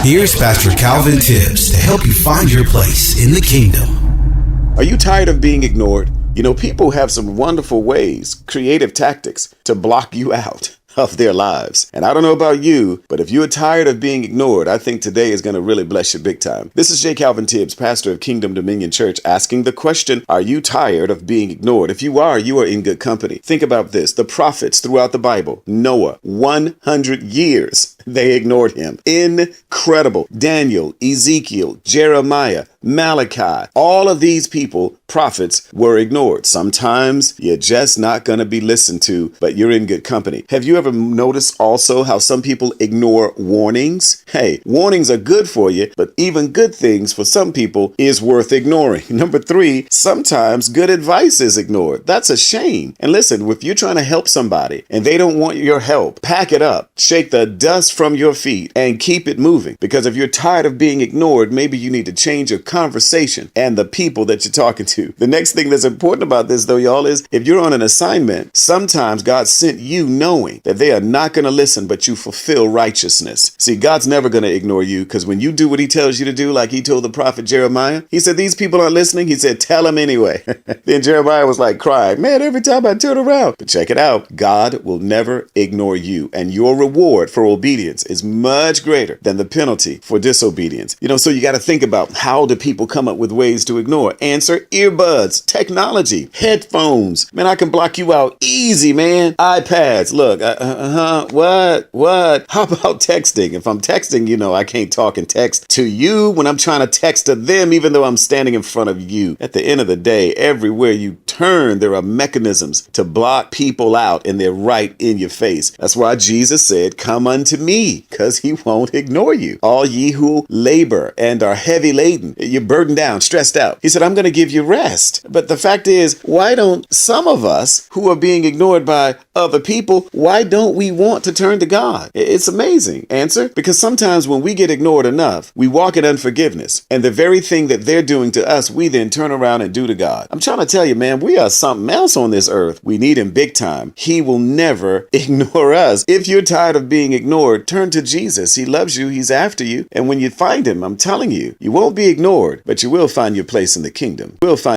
Here's Pastor Calvin Tibbs to help you find your place in the kingdom. Are you tired of being ignored? You know, people have some wonderful ways, creative tactics to block you out of their lives. And I don't know about you, but if you're tired of being ignored, I think today is going to really bless you big time. This is J. Calvin Tibbs, pastor of Kingdom Dominion Church, asking the question, are you tired of being ignored? If you are in good company. Think about this. The prophets throughout the Bible, Noah, 100 years, they ignored him. Incredible. Daniel, Ezekiel, Jeremiah, Malachi, all of these people, prophets, were ignored. Sometimes you're just not going to be listened to, but you're in good company. Have you ever noticed also how some people ignore warnings? Hey, warnings are good for you, but even good things for some people is worth ignoring. Number 3, sometimes good advice is ignored. That's a shame. And listen, if you're trying to help somebody and they don't want your help, pack it up, shake the dust from your feet and keep it moving. Because if you're tired of being ignored, maybe you need to change your conversation and the people that you're talking to. The next thing that's important about this, though, y'all, is if you're on an assignment, sometimes God sent you knowing that they are not going to listen, but you fulfill righteousness. See, God's never going to ignore you, because when you do what he tells you to do, like he told the prophet Jeremiah, he said, these people aren't listening. He said, tell them anyway. Then Jeremiah was like crying, man, every time I turn around. But check it out. God will never ignore you, and your reward for obedience is much greater than the penalty for disobedience. You know, so you got to think about, how do people come up with ways to ignore? Answer: earbuds, technology, headphones. Man, I can block you out easy, man. iPads. Look, what? How about texting? If I'm texting, you know, I can't talk and text to you when I'm trying to text to them, even though I'm standing in front of you. At the end of the day, everywhere you turn, there are mechanisms to block people out, and they're right in your face. That's why Jesus said, come unto me, because he won't ignore you. All ye who labor and are heavy laden, you're burdened down, stressed out. He said, I'm going to give you rest. But the fact is, why don't some of us who are being ignored by other people, why don't we want to turn to God? It's amazing. Answer: because sometimes when we get ignored enough, we walk in unforgiveness. And the very thing that they're doing to us, we then turn around and do to God. I'm trying to tell you, man, we are something else on this earth. We need him big time. He will never ignore us. If you're tired of being ignored, turn to Jesus. He loves you. He's after you. And when you find him, I'm telling you, you won't be ignored, but you will find your place in the kingdom. We'll find